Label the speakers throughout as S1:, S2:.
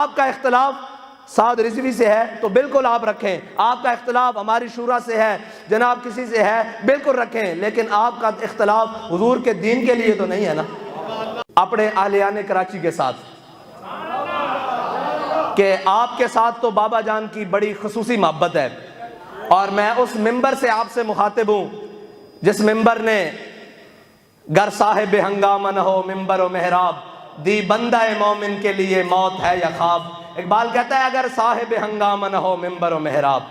S1: آپ کا اختلاف سعد رضوی سے ہے تو بالکل آپ رکھیں، آپ کا اختلاف ہماری شورا سے ہے جناب کسی سے ہے بالکل رکھیں، لیکن آپ کا اختلاف حضور کے دین کے لیے تو نہیں ہے نا۔ اپنے اہلیان کراچی کے ساتھ کہ آپ کے ساتھ تو بابا جان کی بڑی خصوصی محبت ہے، اور میں اس ممبر سے آپ سے مخاطب ہوں جس ممبر نے گر صاحب ہنگامہ نہ ہو ممبر و محراب، دی بندہ مومن کے لیے موت ہے یا خواب۔ اقبال کہتا ہے اگر صاحب ہنگامہ نہ ہو ممبر و محراب،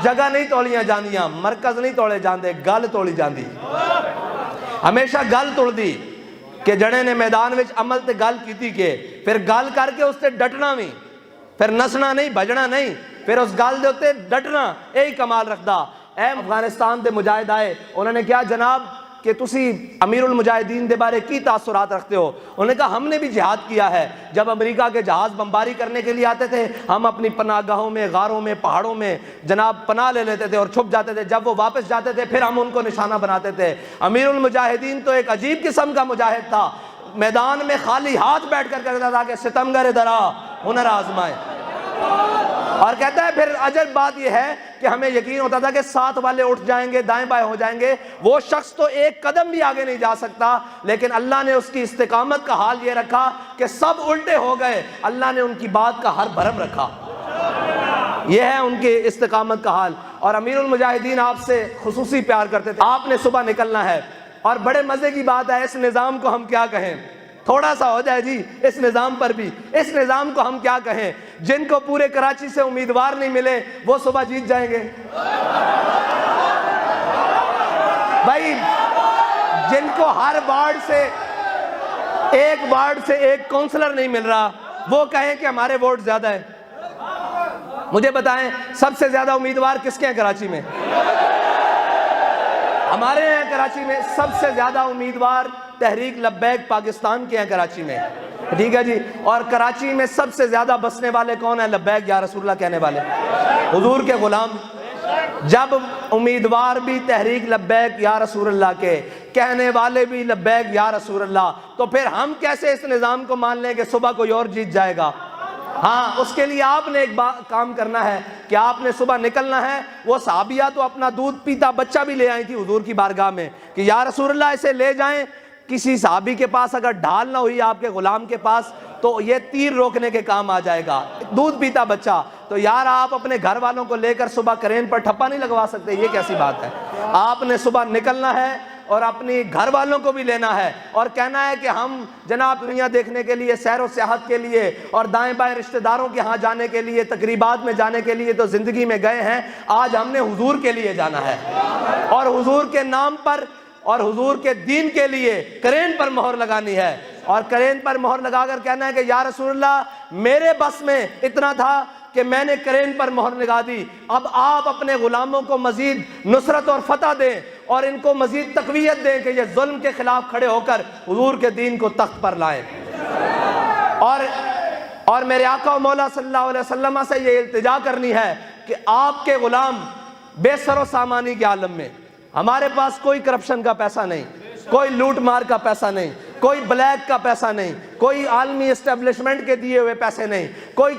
S1: جگہ نہیں توڑیاں جاندیاں، مرکز نہیں توڑے جاندے، گل توڑی جاندی، ہمیشہ گل توڑ دی کہ جڑے نے میدان وچ عمل تے گل کیتی کہ پھر گل کر کے اس تے ڈٹنا بھی، پھر نسنا نہیں بھجنا نہیں، پھر اس گل دے اتے ڈٹنا، یہی کمال رکھدا۔ اے افغانستان دے مجاہد آئے، انہوں نے کہا جناب کہ تسی امیر المجاہدین دے بارے کی تاثرات رکھتے ہو؟ انہوں نے کہا ہم نے بھی جہاد کیا ہے، جب امریکہ کے جہاز بمباری کرنے کے لیے آتے تھے ہم اپنی پناہ گاہوں میں، غاروں میں، پہاڑوں میں جناب پناہ لے لیتے تھے اور چھپ جاتے تھے، جب وہ واپس جاتے تھے پھر ہم ان کو نشانہ بناتے تھے۔ امیر المجاہدین تو ایک عجیب قسم کا مجاہد تھا، میدان میں خالی ہاتھ بیٹھ کر کہتا تھا کہ ستمگر ادھر آ، ہنر آزمائے، اور کہتا ہے پھر عجب بات یہ ہے کہ ہمیں یقین ہوتا تھا کہ ساتھ والے اٹھ جائیں گے، دائیں بائیں ہو جائیں گے، وہ شخص تو ایک قدم بھی آگے نہیں جا سکتا، لیکن اللہ نے اس کی استقامت کا حال یہ رکھا کہ سب الٹے ہو گئے، اللہ نے ان کی بات کا ہر بھرم رکھا۔ یہ ہے ان کی استقامت کا حال۔ اور امیر المجاہدین آپ سے خصوصی پیار کرتے تھے، آپ نے صبح نکلنا ہے، اور بڑے مزے کی بات ہے، اس نظام کو ہم کیا کہیں، تھوڑا سا ہو جائے جی اس نظام پر بھی، اس نظام کو ہم کیا کہیں، جن کو پورے کراچی سے امیدوار نہیں ملے وہ صبح جیت جائیں گے بھائی، جن کو ہر وارڈ سے ایک کونسلر نہیں مل رہا وہ کہیں کہ ہمارے ووٹ زیادہ ہیں۔ مجھے بتائیں سب سے زیادہ امیدوار کس کے ہیں کراچی میں؟ ہمارے ہیں کراچی میں سب سے زیادہ امیدوار تحریک لبیک پاکستان کے ہیں کراچی میں، ٹھیک ہے جی، اور کراچی میں سب سے زیادہ بسنے والے کون ہیں؟ لبیک یا رسول اللہ کہنے والے، حضور کے غلام۔ جب امیدوار بھی تحریک لبیک یا رسول اللہ کے، کہنے والے بھی لبیک یا رسول اللہ، تو پھر ہم کیسے اس نظام کو مان لیں کہ صبح کوئی اور جیت جائے گا؟ ہاں، اس کے لیے آپ نے ایک کام کرنا ہے کہ آپ نے صبح نکلنا ہے۔ وہ صحابیہ تو اپنا دودھ پیتا بچہ بھی لے آئی تھی حضور کی بارگاہ میں کہ یا رسول اللہ اسے لے جائیں، کسی صحابی کے پاس اگر ڈھال نہ ہوئی آپ کے غلام کے پاس تو یہ تیر روکنے کے کام آ جائے گا، دودھ پیتا بچہ، تو یار آپ اپنے گھر والوں کو لے کر صبح کرین پر ٹھپا نہیں لگوا سکتے، یہ کیسی بات ہے؟ آپ نے صبح نکلنا ہے اور اپنی گھر والوں کو بھی لینا ہے اور کہنا ہے کہ ہم جناب دنیا دیکھنے کے لیے، سیر و سیاحت کے لیے اور دائیں بائیں رشتہ داروں کے ہاں جانے کے لیے، تقریبات میں جانے کے لیے تو زندگی میں گئے ہیں، آج ہم نے حضور کے لیے جانا ہے، اور حضور کے نام پر اور حضور کے دین کے لیے کرین پر مہر لگانی ہے، اور کرین پر مہر لگا کر کہنا ہے کہ یا رسول اللہ میرے بس میں اتنا تھا کہ میں نے کرین پر مہر لگا دی، اب آپ اپنے غلاموں کو مزید نصرت اور فتح دیں اور ان کو مزید تقویت دیں کہ یہ ظلم کے خلاف کھڑے ہو کر حضور کے دین کو تخت پر لائیں۔ اور میرے آقا و مولا صلی اللہ علیہ وسلم سے یہ التجا کرنی ہے کہ آپ کے غلام بے سر و سامانی کے عالم میں، ہمارے پاس کوئی کرپشن کا پیسہ نہیں، کوئی لوٹ مار کا پیسہ نہیں، کوئی بلیک کا پیسہ نہیں، کوئی عالمی اسٹیبلشمنٹ کے دیے ہوئے پیسے نہیں، کوئی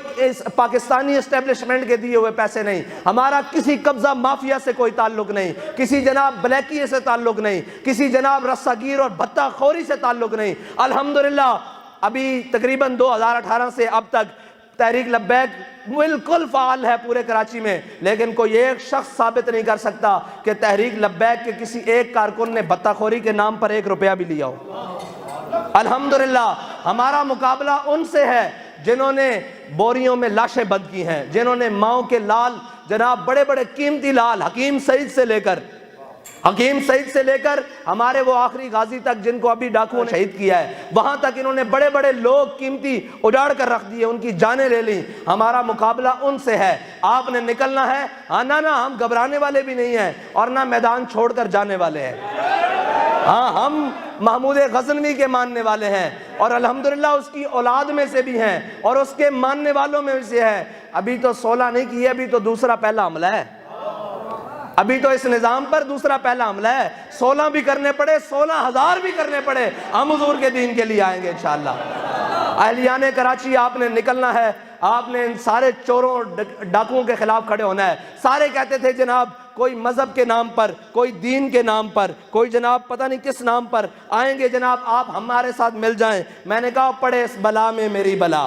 S1: پاکستانی اسٹیبلشمنٹ کے دیے ہوئے پیسے نہیں، ہمارا کسی قبضہ مافیا سے کوئی تعلق نہیں، کسی جناب بلیکی سے تعلق نہیں، کسی جناب رساگیر اور بھتہ خوری سے تعلق نہیں۔ الحمدللہ ابھی تقریباً 2018 سے اب تک تحریک لبیک بالکل فعال ہے پورے کراچی میں، لیکن کوئی ایک شخص ثابت نہیں کر سکتا کہ تحریک لبیک کے کسی ایک کارکن نے بھتہ خوری کے نام پر 1 روپیہ بھی لیا ہو۔ الحمدللہ ہمارا مقابلہ ان سے ہے جنہوں نے بوریوں میں لاشیں بند کی ہیں، جنہوں نے ماؤں کے لال جناب بڑے بڑے قیمتی لال حکیم سعید سے لے کر ہمارے وہ آخری غازی تک جن کو ابھی ڈاکوؤں نے شہید کیا ہے، وہاں تک انہوں نے بڑے بڑے لوگ قیمتی اجاڑ کر رکھ دیے، ان کی جانیں لے لیں۔ ہمارا مقابلہ ان سے ہے، آپ نے نکلنا ہے۔ ہاں نہ ہم گھبرانے والے بھی نہیں ہیں اور نہ میدان چھوڑ کر جانے والے ہیں، ہاں ہم محمود غزنوی کے ماننے والے ہیں اور الحمدللہ اس کی اولاد میں سے بھی ہیں اور اس کے ماننے والوں میں سے ہے۔ ابھی تو 16 نہیں کی ہے، ابھی تو دوسرا پہلا حملہ ہے، ابھی تو اس نظام پر دوسرا پہلا حملہ ہے، 16 بھی کرنے پڑے، 16,000 بھی کرنے پڑے، ہم حضور کے دین کے لیے آئیں گے انشاءاللہ۔ اہلیان کراچی آپ نے نکلنا ہے، آپ نے ان سارے چوروں ڈاکوؤں کے خلاف کھڑے ہونا ہے۔ سارے کہتے تھے جناب کوئی مذہب کے نام پر، کوئی دین کے نام پر، کوئی جناب پتہ نہیں کس نام پر آئیں گے جناب آپ ہمارے ساتھ مل جائیں۔ میں نے کہا پڑے اس بلا میں میری بلا،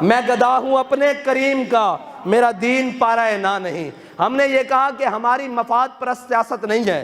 S1: میں گدا ہوں اپنے کریم کا، میرا دین پارہ نا نہیں۔ ہم نے یہ کہا کہ ہماری مفاد پرست سیاست نہیں ہے،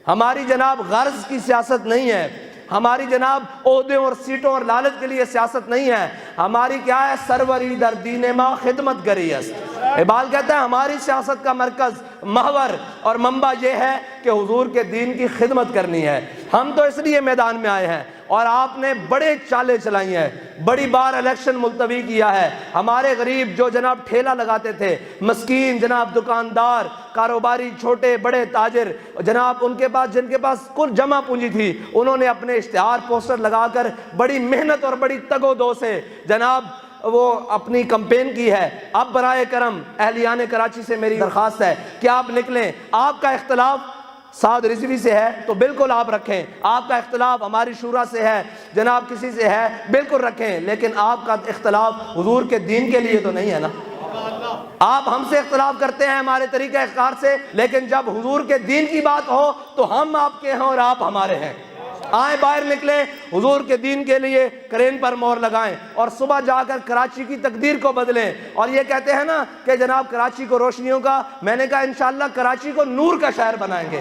S1: ہماری جناب غرض کی سیاست نہیں ہے، ہماری جناب عہدوں اور سیٹوں اور لالچ کے لیے سیاست نہیں ہے، ہماری کیا ہے؟ سروری در دین ما خدمت گری است۔ اقبال کہتا ہے ہماری سیاست کا مرکز، محور اور منبع یہ ہے کہ حضور کے دین کی خدمت کرنی ہے۔ ہم تو اس لیے میدان میں آئے ہیں، اور آپ نے بڑے چالیں چلائی ہیں، بڑی بار الیکشن ملتوی کیا ہے۔ ہمارے غریب جو جناب ٹھیلا لگاتے تھے، مسکین جناب دکاندار، کاروباری، چھوٹے بڑے تاجر جناب، ان کے پاس جن کے پاس کل جمع پونجی تھی، انہوں نے اپنے اشتہار پوسٹر لگا کر بڑی محنت اور بڑی تگ و دو سے جناب وہ اپنی کمپین کی ہے۔ اب برائے کرم اہلیان کراچی سے میری درخواست ہے کہ آپ نکلیں۔ آپ کا اختلاف سعد رضوی سے ہے تو بالکل آپ رکھیں، آپ کا اختلاف ہماری شورا سے ہے جناب، کسی سے ہے بالکل رکھیں، لیکن آپ کا اختلاف حضور کے دین کے لیے تو نہیں ہے نا۔ آپ ہم سے اختلاف کرتے ہیں ہمارے طریقہ کار سے، لیکن جب حضور کے دین کی بات ہو تو ہم آپ کے ہیں اور آپ ہمارے ہیں۔ آئیں باہر نکلیں، حضور کے دین کے لیے کرین پر مور لگائیں اور صبح جا کر کراچی کی تقدیر کو بدلیں۔ اور یہ کہتے ہیں نا کہ جناب کراچی کو روشنیوں کا، میں نے کہا انشاءاللہ کراچی کو نور کا شہر بنائیں گے،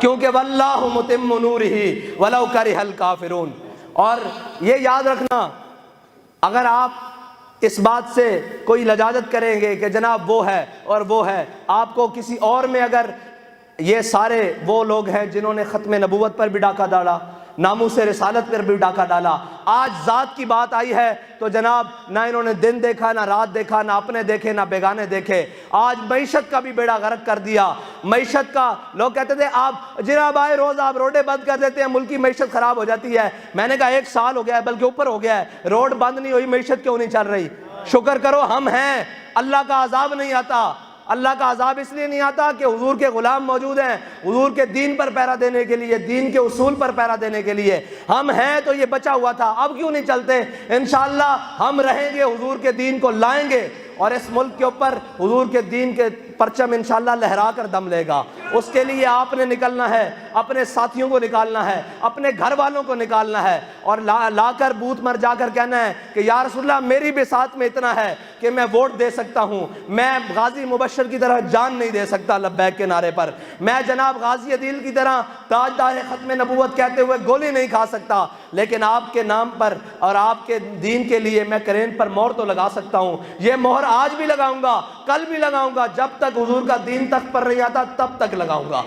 S1: کیونکہ واللہ متم نورہ ولو کرہ الکافرون۔ اور یہ یاد رکھنا، اگر آپ اس بات سے کوئی لجاجت کریں گے کہ جناب وہ ہے اور وہ ہے، آپ کو کسی اور میں اگر یہ سارے وہ لوگ ہیں جنہوں نے ختم نبوت پر بھی ڈاکہ ڈالا، ناموس رسالت پر بھی ڈاکہ ڈالا، آج ذات کی بات آئی ہے تو جناب نہ انہوں نے دن دیکھا، نہ رات دیکھا، نہ اپنے دیکھے نہ بیگانے دیکھے، آج معیشت کا بھی بیڑا غرق کر دیا۔ معیشت کا لوگ کہتے تھے آپ جناب آئے روز آپ روڈیں بند کر دیتے ہیں، ملک کی معیشت خراب ہو جاتی ہے۔ میں نے کہا 1 سال ہو گیا ہے، بلکہ اوپر ہو گیا ہے، روڈ بند نہیں ہوئی، معیشت کیوں نہیں چل رہی؟ شکر کرو ہم ہیں، اللہ کا عذاب نہیں آتا۔ اللہ کا عذاب اس لیے نہیں آتا کہ حضور کے غلام موجود ہیں، حضور کے دین پر پہرا دینے کے لیے، دین کے اصول پر پہرا دینے کے لیے۔ ہم ہیں تو یہ بچا ہوا تھا، اب کیوں نہیں چلتے؟ انشاءاللہ ہم رہیں گے، حضور کے دین کو لائیں گے، اور اس ملک کے اوپر حضور کے دین کے پرچم انشاءاللہ لہرا کر دم لے گا۔ اس کے لیے آپ نے نکلنا ہے، اپنے ساتھیوں کو نکالنا ہے، اپنے گھر والوں کو نکالنا ہے، اور لا کر بوت مر جا کر کہنا ہے کہ یا رسول اللہ میری بھی ساتھ میں اتنا ہے کہ میں ووٹ دے سکتا ہوں، میں غازی مبشر کی طرح جان نہیں دے سکتا لبیک کے نعرے پر، میں جناب غازی عدیل کی طرح تاجدار ختم نبوت کہتے ہوئے گولی نہیں کھا سکتا، لیکن آپ کے نام پر اور آپ کے دین کے لیے میں کرین پر مہر تو لگا سکتا ہوں۔ یہ مہر آج بھی لگاؤں گا، کل بھی لگاؤں گا، جب تک حضور کا دین تخت پر نہیں آتا تب تک لگاؤں گا۔